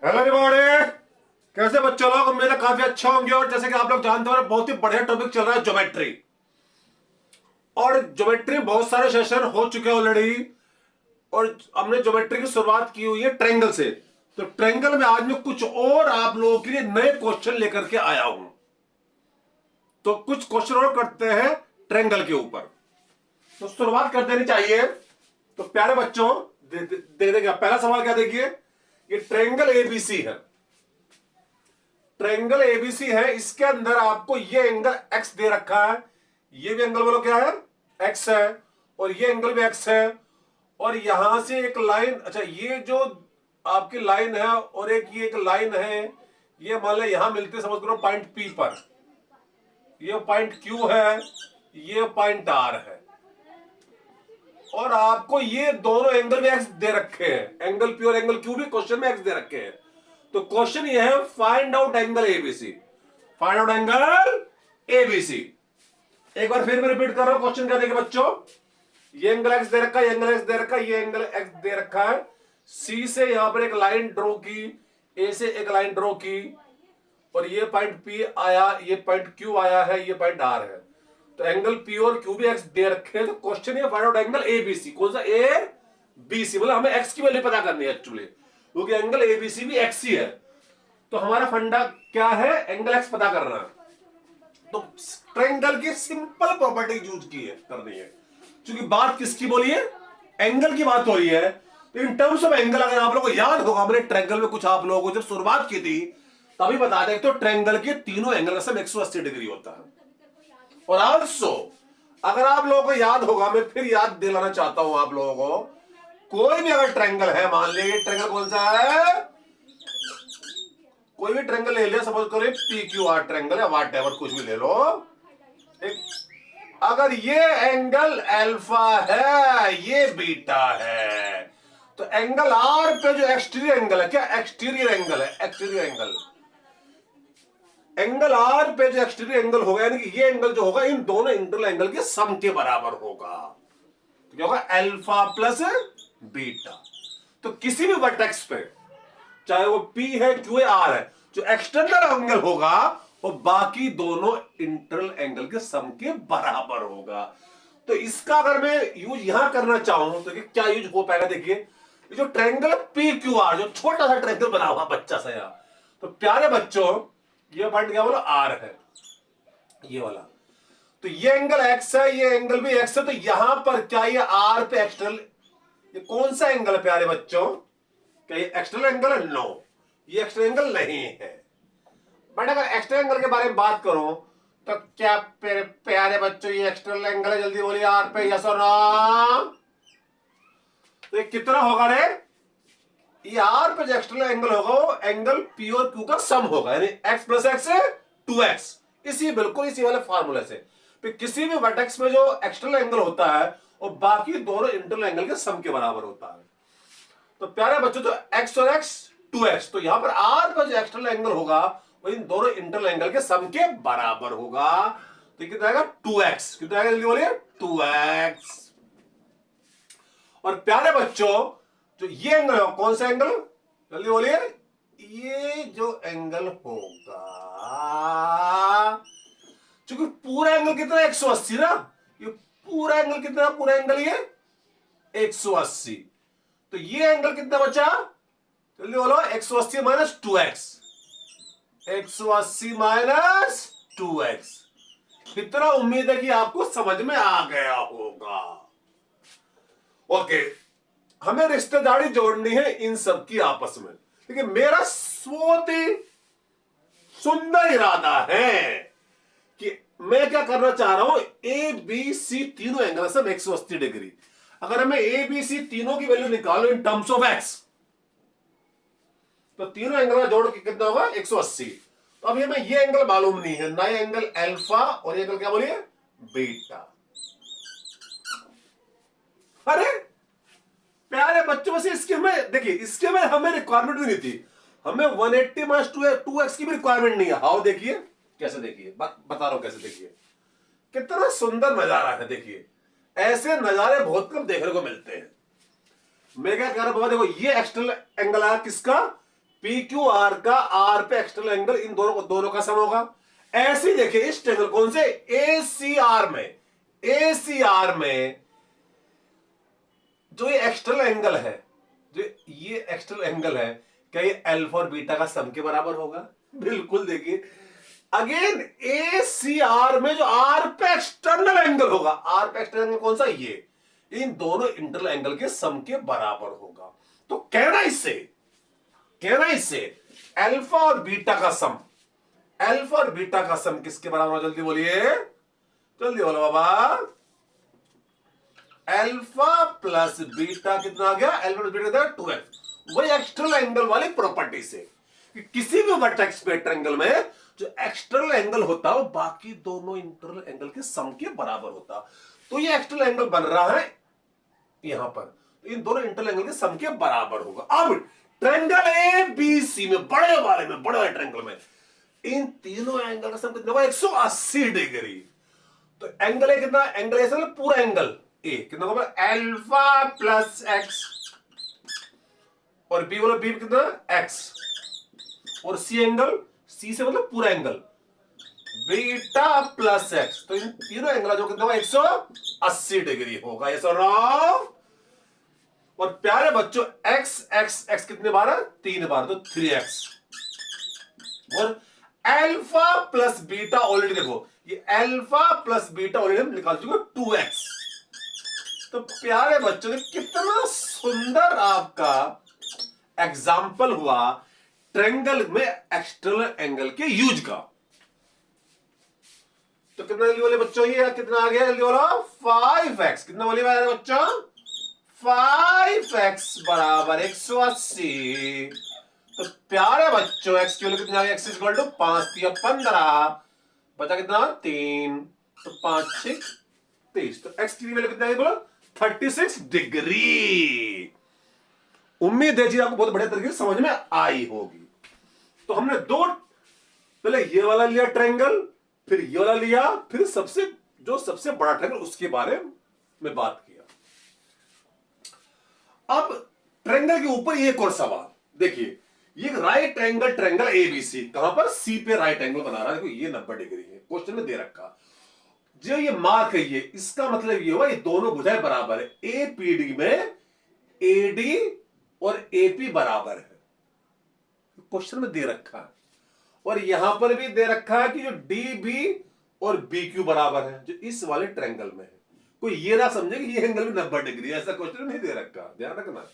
Hello everybody, कैसे बच्चे लोग? उम्मीद है काफी अच्छे होंगे। और जैसे कि आप लोग जानते हो, बहुत ही बढ़िया टॉपिक चल रहा है ज्योमेट्री। और ज्योमेट्री बहुत सारे सेशन हो चुके हैं ऑलरेडी। और हमने ज्योमेट्री की शुरुआत की हुई है ट्रायंगल से। तो ट्रायंगल में आज मैं कुछ और आप लोगों के लिए नए क्वेश्चन लेकर के आया हूं। तो कुछ क्वेश्चन और करते हैं ट्रायंगल के ऊपर। तो शुरुआत कर देनी चाहिए। तो प्यारे बच्चों, देखिए पहला सवाल क्या, देखिए ये ट्रायंगल एबीसी है। ट्रायंगल एबीसी है, इसके अंदर आपको ये एंगल एक्स दे रखा है। ये भी एंगल बोलो क्या है, एक्स है। और ये एंगल भी एक्स है। और यहां से एक लाइन, अच्छा ये जो आपकी लाइन है और ये एक लाइन है, ये मान लो यहां मिलते, समझ करो पॉइंट पी पर। ये पॉइंट क्यू है, ये पॉइंट आर है। और आपको ये दोनों एंगल भी एक्स दे रखे हैं, एंगल पी और एंगल क्यू भी क्वेश्चन में एक्स दे रखे हैं। तो क्वेश्चन ये है, find out angle ABC. Find out angle ABC. एक बार फिर मैं रिपीट कर रहा हूं, क्वेश्चन क्या देखिए बच्चों। ये एंगल एक्स दे रखा है, ये एंगल एक्स दे रखा है, ये एंगल एक्स दे रखा है। सी से यहां पर एक लाइन ड्रॉ की, ए से एक लाइन ड्रॉ की, और ये पॉइंट पी आया, ये पॉइंट क्यू आया है, ये पॉइंट आर है। तो एंगल पी और क्यू भी एक्स दे रखे हैं। तो क्वेश्चन ये फाइंड आउट एंगल एबीसी। कौन सा? A B C. मतलब हमें एक्स की वैल्यू पता करनी है एक्चुअली, क्योंकि एंगल एबीसी भी एक्स ही है। तो हमारा फंडा क्या है, एंगल एक्स पता करना है। तो ट्रायंगल की सिंपल प्रॉपर्टी यूज की है, करनी है। क्योंकि बात किसकी बोली है, एंगल की बात हो रही है। तो इन टर्म्स ऑफ एंगल, अगर आप लोगों को याद होगा, हमने ट्रायंगल में कुछ आप लोगों को जब शुरुआत की थी तभी बता दें, तो ट्रायंगल के तीनों एंगल का सम 180 डिग्री होता है। और आल्सो अगर आप लोगों को याद होगा, मैं फिर याद दिलाना चाहता हूं आप लोगों को, कोई भी अगर ट्रायंगल है, मान लीजिए ट्रायंगल कौन सा है, कोई भी ट्रायंगल ले लिया, सपोज करो पी क्यू आर ट्रायंगल है, वाट एवर कुछ भी ले लो। अगर ये एंगल अल्फा है, ये बीटा है, तो एंगल आर पे जो एक्सटीरियर एंगल है, क्या एक्सटीरियर एंगल है, एक्सटीरियर एंगल, एंगल आर पे जो एक्सटीरियर एंगल होगा, यानी कि ये एंगल जो होगा इन दोनों इंटरनल एंगल के सम के बराबर होगा। तो क्या होगा, अल्फा प्लस बीटा। तो किसी भी वर्टेक्स पे, चाहे वो P है, Q है, R है, जो एक्सटर्नल एंगल होगा वो बाकी दोनों इंटरनल एंगल के सम के बराबर होगा। तो इसका अगर मैं यूज यहां करना चाहूं तो क्या यूज हो पाएगा, देखिए ये जो ट्रायंगल PQR, जो छोटा सा ट्रायंगल बना हुआ बच्चा सा यहां, तो प्यारे बच्चों ये पॉइंट क्या बोला, R है, ये वाला। तो ये एंगल X है, ये एंगल भी X है। तो यहां पर क्या ये R पे एक्सटर्नल, ये कौन सा एंगल है प्यारे बच्चों, क्या ये एक्सटर्नल एंगल है? नो, ये एक्सटर्नल एंगल नहीं है। बट अगर एक्सटर्नल एंगल के बारे में बात करूं तो क्या प्यारे बच्चों ये एक्सटर्नल एंगल है? जल्दी बोलिए आर पे यस और नो। तो ये कितना होगा रे, ये आर पे जो एक्सटर्नल एंगल होगा वो एंगल पी और क्यू का सम होगा, यानी एक्स प्लस एक्स 2x। इसी बिल्कुल इसी वाले फार्मूले से फिर किसी भी वर्टेक्स में जो एक्सटर्नल एंगल होता है और बाकी दोनों इंटरनल एंगल के सम के बराबर होता है। तो प्यारे बच्चों, तो x और x 2x, तो यहां पर r का जो एक्सटर्नल एंगल होगा वो इन दोनों इंटरनल एंगल के सम के बराबर होगा। तो कितना आएगा, 2x। कितना आएगा जल्दी बोलिए, 2x। और प्यारे बच्चों, जो ये एंगल है कौन सा एंगल, जल्दी बोलिए, ये जो एंगल होगा, क्योंकि पूरा एंगल कितना, 180 ना, ये पूरा एंगल कितना, पूरा एंगल ये 180। तो ये एंगल कितना बचा, जल्दी बोलो, 180 माइनस 2x, 180 माइनस 2x। कितना उम्मीद है कि आपको समझ में आ गया होगा। ओके, हमें रिश्तेदारी जोड़नी है इन सब की आपस में। देखिए मेरा बहुत ही सुंदर इरादा है कि मैं क्या करना चाह रहा हूं, ए बी सी तीनों एंगल सब 180 डिग्री। अगर हमें ए बी सी तीनों की वैल्यू निकालो इन टर्म्स ऑफ एक्स, तो तीनों एंगल का जोड़ के कितना होगा, 180। तो अभी हमें ये एंगल मालूम नहीं है ना, ये एंगल अल्फा और ये एंगल क्या बोलिए, बीटा। अरे प्यारे बच्चों, वैसे इसके हमें देखिए, इसके में हमें रिक्वायरमेंट भी नहीं थी। हमें 180 माइनस 2x की भी रिक्वायरमेंट नहीं है। हाउ, देखिए कैसे, देखिए बता रहा हूं कैसे, देखिए कितना सुंदर नजारा है। देखिए ऐसे नजारे बहुत कम देखने को मिलते हैं। मैं क्या कह रहा हूं बाबा, देखो ये एक्सटर्नल एंगल आया किसका, पी क्यू आर का आर पे एक्सटर्नल एंगल इन दोनों का सम होगा। ऐसे ही देखिए इस ट्रायंगल कौन से ए सी आर में जो ये एक्सटर्नल एंगल है, जो ये एक्सटर्नल एंगल है, क्या ये अल्फा और बीटा का सम के बराबर होगा? बिल्कुल। देखिए अगेन ए सी आर में जो आर पे एक्सटर्नल एंगल होगा, आर पे एक्सटर्नल एंगल कौन सा? ये, इन दोनों इंटरनल एंगल के सम के बराबर होगा। तो कहना इससे अल्फा और बीटा का सम, अल्फा और बीटा का सम किसके बराबर होगा? जल्दी बोलिए, जल्दी बोलो बाबा। अल्फा प्लस बीटा कितना आ गया? अल्फा प्लस बीटा कितना? 2x। वही एक्सटर्नल एंगल वाली प्रॉपर्टी से कि किसी भी वर्टेक्स पे ट्रायंगल में जो एक्सटर्नल एंगल होता है वो बाकी दोनों इंटरनल एंगल के सम के बराबर होता। तो ये एक्सटर्नल एंगल बन रहा है यहां पर, तो इन दोनों इंटरनल एंगल के सम के बराबर होगा। अब ट्रायंगल ए बी सी में, बड़े वाले ट्रायंगल में, इन तीनों एंगल का सम कितना होगा? 180 डिग्री। तो एंगल ए कितना? एंगल ए से पूरा एंगल ए कितना होगा? अल्फा प्लस एक्स, और बी बोलो बी कितना? एक्स, और सी एंगल, सी से मतलब पूरा एंगल बीटा प्लस एक्स। तो इन तीनों एंगल जो कितना होगा? 180 डिग्री होगा। ये सुनो। और प्यारे बच्चों एक्स एक्स एक्स कितने बार है? 3 बार, तो 3x। और अल्फा प्लस बीटा ऑलरेडी देखो, ये अल्फा प्लस बीटा ऑलरेडी हम निकाल चुके 2x। तो प्यारे बच्चों कितना सुंदर आपका एग्जाम्पल हुआ ट्रायंगल में एक्सटर्नल एंगल के यूज का। तो कितना जल्दी बोले बच्चों? ये कितना आ गया? जल्दी बोलो। 5x। कितना बोले बच्चों? 5x बराबर 180। तो प्यारे बच्चों x की वैल्यू कितनी आ गई? x इक्वल टू 5 3 15, बचा कितना? 3। तो 5 6 23। तो x की वैल्यू कितनी आ गई बोलो? 36 डिग्री। उम्मीद है जी आपको बहुत बढ़िया तरीके से समझ में आई होगी। तो हमने दो, पहले ये वाला लिया ट्रायंगल, फिर ये वाला लिया, फिर सबसे बड़ा ट्रायंगल उसके बारे में बात किया। अब ट्रायंगल के ऊपर एक और सवाल देखिए, ये राइट एंगल ट्रायंगल एबीसी, कहां पर? सी पे राइट एंगल बना रहा है। देखो ये 90 डिग्री है, क्वेश्चन में दे रखा। जो ये मार्क है, ये इसका मतलब ये हुआ ये दोनों भुजाएं बराबर है। एपीडी में एडी और एपी बराबर है, क्वेश्चन में दे रखा है। और यहां पर भी दे रखा है कि जो डी बी और बी क्यू बराबर है, जो इस वाले ट्रायंगल में है। कोई ये ना समझे कि ये एंगल भी 90 डिग्री, ऐसा क्वेश्चन नहीं दे रखा, ध्यान रखना।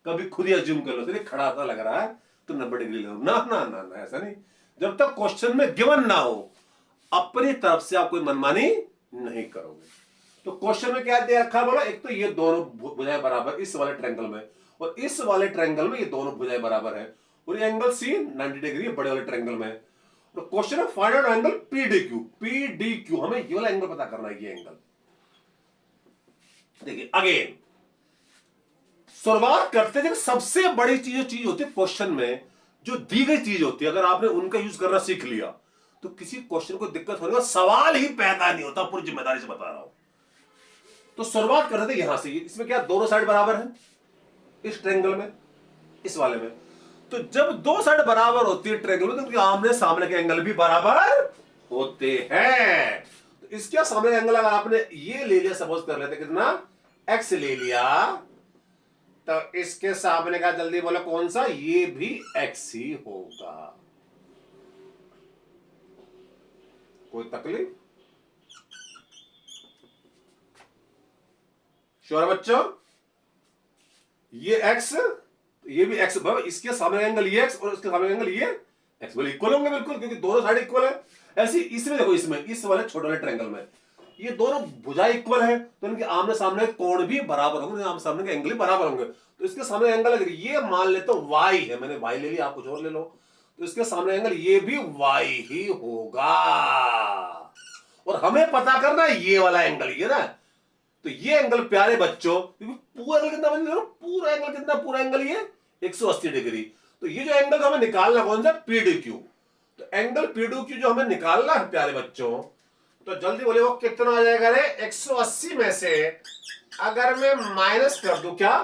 कभी खुद ही अज्यूम कर लो, चलिए खड़ा सा लग रहा है तो 90 डिग्री लो, ना ना ना ना, ऐसा नहीं। जब तक क्वेश्चन में गिवन ना हो, अपनी तरफ से आप कोई मनमानी नहीं करोगे। तो क्वेश्चन में क्या दे रखा बोला? एक तो ये दोनों भुजाएं बराबर इस वाले ट्रायंगल में, और इस वाले ट्रायंगल में ये दोनों भुजाएं बराबर है, और ये एंगल सी 90 डिग्री बड़े वाले ट्रायंगल में। तो क्वेश्चन है फाइंड आउट एंगल पीडीक्यू। पीडीक्यू हमें ये वाला एंगल पता करना है, ये एंगल। देखिए अगेन शुरुआत करते हैं, सबसे बड़ी चीज होती है क्वेश्चन में, जो दी गई चीज होती है, अगर आपने उनका यूज करना सीख लिया तो किसी क्वेश्चन को दिक्कत होने का सवाल ही पैदा नहीं होता, पूरी जिम्मेदारी से बता रहा हूं। तो शुरुआत कर रहे थे यहां से, इसमें क्या दोनों साइड बराबर है इस ट्रायंगल में, इस वाले में। तो जब दो साइड बराबर होती है ट्रायंगल में, तो उनके आमने सामने के एंगल भी बराबर होते हैं। तो इसके सामने एंगल अगर आपने ये ले लिया, सपोज कर लेते कितना? x ले लिया, तो इसके सामने का जल्दी बोलो कौन सा? ये भी x ही होगा। कोई तकलीफ? श्योर बच्चों? ये x, ये भी x, इसके सामने एंगल ये x और इसके सामने एंगल ये x, बोले इक्वल होंगे बिल्कुल, क्योंकि दोनों साइड इक्वल है। ऐसे इसमें देखो, इसमें इस वाले छोटे वाले ट्रायंगल में ये दोनों भुजाएं इक्वल है, तो इनके आमने सामने कोण भी बराबर होंगे, आमने सामने के एंगल भी बराबर होंगे। तो इसके सामने एंगल अगर ये मान ले तो y है, मैंने y ले लिया, आप कुछ और ले लो, तो इसके सामने एंगल ये भी y ही होगा। और हमें पता करना है ये वाला एंगल, ये ना, तो ये एंगल प्यारे बच्चों, पूरा एंगल कितना बन, पूरा एंगल कितना? पूरा एंगल ये 180 डिग्री। तो ये जो एंगल हमें निकालना कौन सा? पीडीक्यू। तो एंगल पीडीक्यू जो हमें निकालना है प्यारे बच्चों, तो जल्दी बोले वो कितना आ जाएगा रे? 180 में से अगर मैं माइनस कर दूं, क्या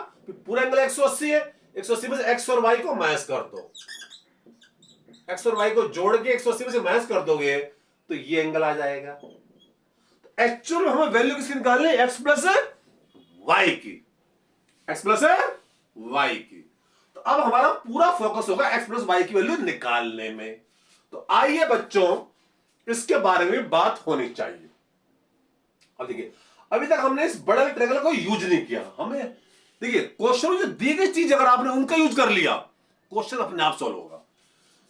पूरा एंगल 180 है, 180 में से x और y को माइनस कर दो, x और y को जोड़ के 180 में से माइनस कर दोगे तो ये एंगल आ जाएगा। तो एक्चुअल में हमें वैल्यू किसकी निकालनी है? x प्लस वाई की, x प्लस वाई की। तो अब हमारा पूरा फोकस होगा x प्लस वाई की वैल्यू निकालने में। तो आइए बच्चों इसके बारे में बात होनी चाहिए। अब देखिए, अभी तक हमने इस बड़े ट्रायंगल को यूज नहीं किया। हमें देखिए क्वेश्चन में जो दी गई चीज अगर आपने उनका यूज कर लिया, क्वेश्चन अपने आप सॉल्व होगा।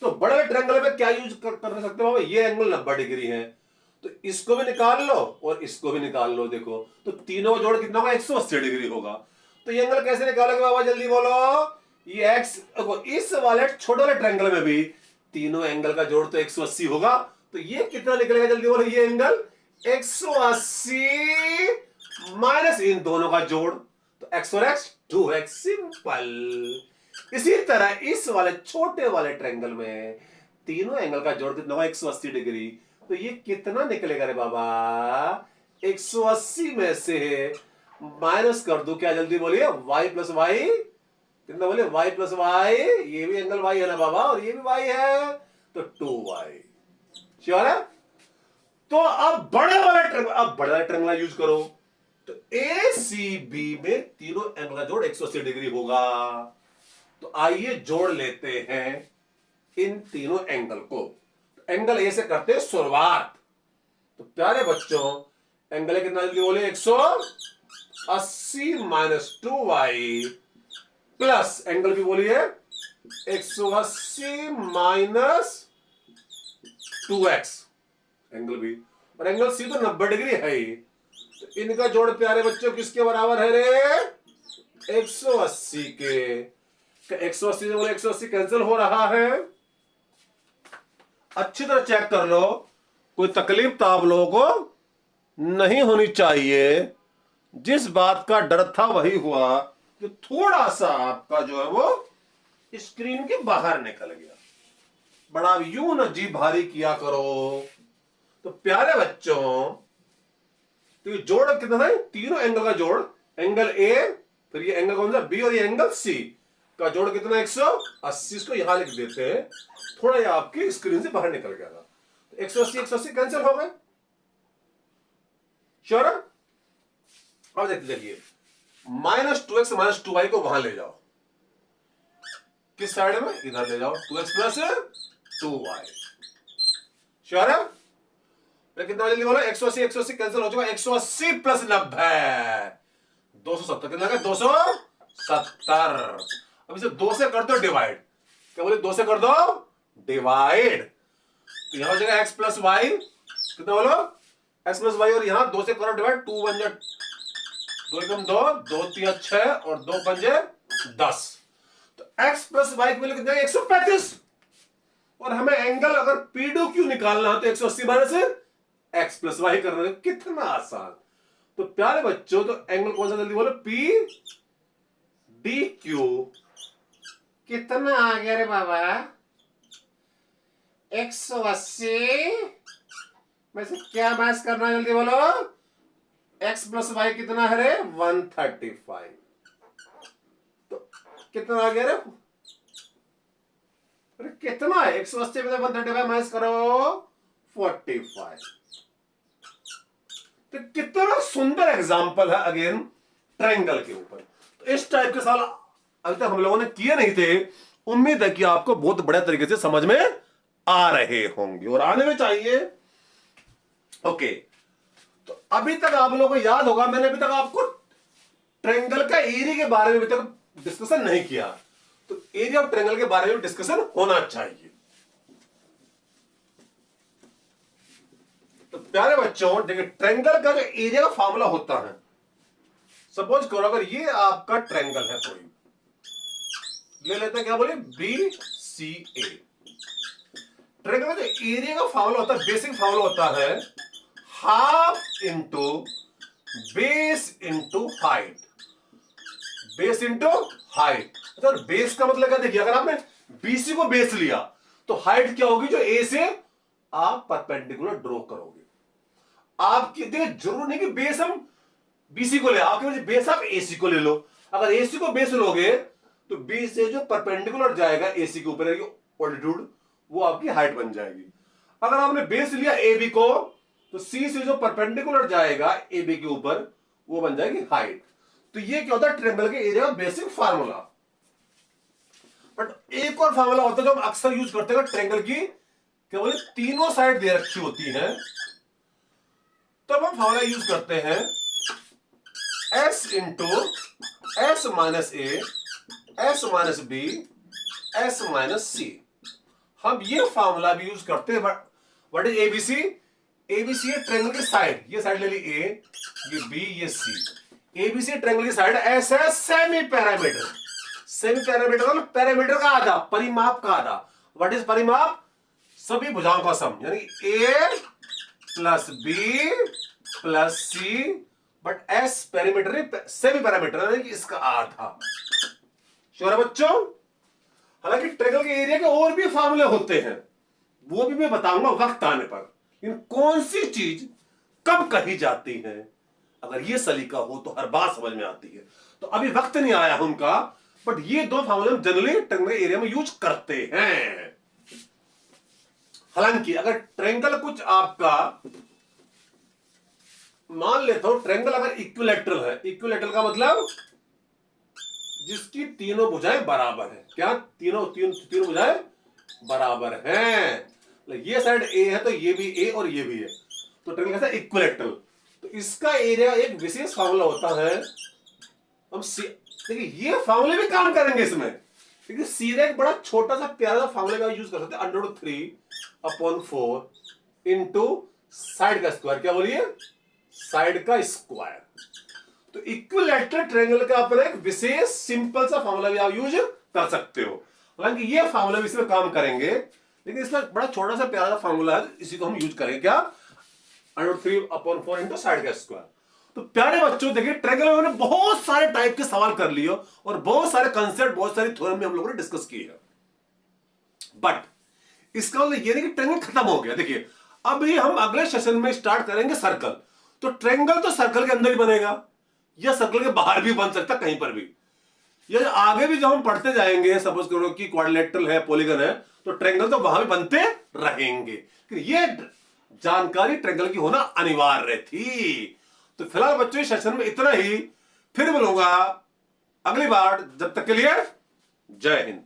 तो बड़े ट्रायंगल में क्या यूज कर सकते हो? ये एंगल 90 डिग्री है, तो इसको भी निकाल लो और इसको भी निकाल लो। देखो तो तीनों का जोड़ कितना होगा? 180 डिग्री होगा। तो ये एंगल कैसे निकालोगे बाबा, जल्दी बोलो। ये एक्स, इस वाले छोटे वाले ट्रायंगल में भी तीनों एंगल का जोड़ तो 180 होगा। तो ये कितना निकलेगा? जल्दी बोलो। ये एंगल 180 माइनस इन दोनों का जोड़, तो x और x 2x, सिंपल। इसी तरह इस वाले छोटे वाले ट्रायंगल में तीनों एंगल का जोड़ कितना होगा? 180 डिग्री। तो ये कितना निकलेगा रे बाबा? 180 में से माइनस कर दो, क्या जल्दी बोलिए? y प्लस वाई कितना बोले? y प्लस वाई, ये भी एंगल y है ना बाबा, और ये भी y है, तो 2y। श्योर है? तो अब बड़े वाला ट्रायंगल यूज करो। तो ए सी बी में तीनों एंगल का जोड़ 180 डिग्री होगा। तो आइए जोड़ लेते हैं इन तीनों एंगल को। तो एंगल ए से करते हैं शुरुआत। तो प्यारे बच्चों, एंगल ए कितना जल्दी बोले? 180 माइनस 2y प्लस एंगल भी बोलिए 180 माइनस 2x, एंगल भी। और एंगल सी तो 90 डिग्री है ही। तो इनका जोड़ प्यारे बच्चों किसके बराबर है रे? 180 के। 180 से बोले 180 कैंसिल हो रहा है। अच्छी तरह चेक कर लो, कोई तकलीफ तो आप लोगों को नहीं होनी चाहिए। जिस बात का डर था वही हुआ कि थोड़ा सा आपका जो है वो स्क्रीन के बाहर निकल गया। बड़ा यूं न जी भारी किया करो। तो प्यारे बच्चों, तो ये जोड़ कितना था? तीनों एंगल का जोड़, एंगल ए, फिर ये एंगल कौन सा? बी, और ये एंगल सी का जोड़ कितना? 180। इसको यहां लिख देते हैं, थोड़ा ये आपकी स्क्रीन से बाहर निकल गया था। तो 180 कैंसिल हो गए। श्योर? अब देखिए, माइनस 2x माइनस 2y को वहां ले जाओ। किस साइड में? इधर ले जाओ। 2x plus 2y। श्योर है? कितना जल्दी बोलो? 180 कैंसिल हो चुका। 180 प्लस 90 270, कितना? 270। अब इसे 2 से कर दो डिवाइड। क्या बोले? 2 से कर दो डिवाइड। तो यहां हो जाएगा x प्लस वाई, कितना बोलो? x प्लस वाई, और यहां 2 से करो डिवाइड। 2 1 जा 2 एकम 2, 2 3 6, और 2 5 10। तो x प्लस वाई की वैल्यू कितना है? 135। और हमें एंगल अगर पी डू क्यू निकालना है तो 180 माइनस x प्लस वाई करना है। कितना आसान। तो प्यारे बच्चों, तो एंगल कौन सा जल्दी बोलो? पी डी क्यू कितना आ गया रे बाबा? 180 में से क्या माइनस करना है? जल्दी बोलो। x प्लस वाई कितना है रे? 135। तो कितना आ गया रे? अरे कितना है? 180 में से 135 माइनस करो 45। तो कितना सुंदर एग्जाम्पल है अगेन ट्रायंगल के ऊपर। तो इस टाइप के सवाल अभी तक हम लोगों ने किए नहीं थे। उम्मीद है कि आपको बहुत बड़े तरीके से समझ में आ रहे होंगे और आने में चाहिए। ओके, तो अभी तक आप लोगों को याद होगा, मैंने अभी तक आपको ट्रायंगल का एरिया के बारे में अभी तक डिस्कशन नहीं किया। तो एरिया ऑफ ट्रायंगल के बारे में डिस्कशन होना चाहिए। तो प्यारे बच्चों, देखिए ट्रायंगल का जो एरिया का फॉर्मूला होता है, सपोज करो अगर ये आपका ट्रायंगल है, कोई ले लेते हैं, क्या बोले? बी सी ए। ट्रायंगल का जो एरिया का फॉर्मूला होता है, बेसिक फॉर्मूला होता है half into base into height. Base into height. अच्छा, बेस का मतलब क्या? देखिए, अगर आपने बीसी को बेस लिया तो हाइट क्या होगी? जो ए से आप परपेंडिकुलर ड्रॉ करोगे। आपकी देखिए जरूर नहीं कि बेस हम बीसी को ले, आपके बेस आप एसी को ले लो। अगर एसी को बेस लोगे तो बी से जो परपेंडिकुलर जाएगा एसी के ऊपर ऑल्टीट्यूड, वो आपकी हाइट बन जाएगी। अगर आपने बेस लिया ए बी को, तो सी से जो परपेंडिकुलर जाएगा ए बी के ऊपर, वो बन जाएगी हाइट। तो ये क्या होता है ट्रायंगल के एरिया का बेसिक फार्मूला। बट एक और फार्मूला होता है जो हम अक्सर यूज करते हैं ट्रायंगल की, केवल तीनों साइड दे रखी होती हैं, तब हम फार्मूला यूज करते हैं S into S minus A, S minus B, S minus C. हम ये फार्मूला भी यूज करते हैं। What is ABC? एबीसी है ट्रायंगल की साइड, ये साइड ले ली ए, ये बी, ये सी। एबीसी ट्रायंगल की साइड, एस है सेमी पैरामीटर। सेमी पैरामीटर मतलब पैरामीटर का आधा, परिमाप का आधा। व्हाट इज परिमाप? सभी भुजाओं का सम, यानी A plus B plus C, but S perimeter semi perimeter यानी कि इसका आधा। श्योर है बच्चों? हालांकि ट्रायंगल के एरिया के और भी फार्मूले होते हैं, वो भी मैं बताऊंगा वक्त आने पर। लेकिन कौन सी चीज कब कही जाती है, अगर ये सलीका हो तो हर बात समझ में आती है। तो अभी वक्त नहीं आया उनका, बट ये दो फार्मूले हम जनरली ट्रायंगल एरिया में यूज करते हैं। हालांकि अगर ट्रायंगल कुछ आपका, मान लेता हूं ट्रायंगल अगर इक्विलैटरल है, इक्विलैटरल का मतलब जिसकी तीनों भुजाएं बराबर है। क्या तीनों भुजाएं बराबर हैं? ये साइड ए है तो ये भी ए और ये भी है, तो ट्रायंगल कैसा इक्विलैटरल। तो इसका एरिया एक विशेष फार्मूला होता है। हम देखिए ये फार्मूले भी काम करेंगे इसमें, लेकिन सीधा एक बड़ा छोटा सा प्यारा सा फार्मूले का यूज कर सकते हैं, √3/4 इंटू साइड का स्क्वायर। क्या बोलिए? साइड का स्क्वायर। तो इक्विलैटरल ट्रायंगल का अपना एक विशेष सिंपल सा फार्मूला भी आप यूज कर सकते हो। हालांकि ये फार्मूला भी इसमें काम करेंगे, लेकिन इसमें बड़ा छोटा सा प्यारा सा फार्मूला है, इसी को हम यूज करेंगे। क्या? √3/4 इंटू साइड का स्क्वायर। तो प्यारे बच्चों देखिए, ट्रायंगल में हमने बहुत सारे टाइप के सवाल कर लिए और बहुत सारे कंसेप्ट, बहुत सारी थ्योरम भी हम लोगों ने डिस्कस की है। बट इसका मतलब ये नहीं कि ट्रायंगल खत्म हो गया। देखिए अभी हम अगले सेशन में स्टार्ट करेंगे सर्कल। तो ट्रायंगल तो सर्कल के अंदर ही बनेगा, या सर्कल के बाहर भी बन सकता, कहीं पर भी। या आगे भी जब हम पढ़ते जाएंगे, सपोज करो कि क्वाड्रिलेटरल है, पॉलीगन है, तो ट्रायंगल तो वहां भी बनते रहेंगे। ये जानकारी ट्रायंगल की होना अनिवार्य थी। तो फिलहाल बच्चों इस सेशन में इतना ही, फिर मिलूंगा अगली बार। जब तक के लिए जय हिंद।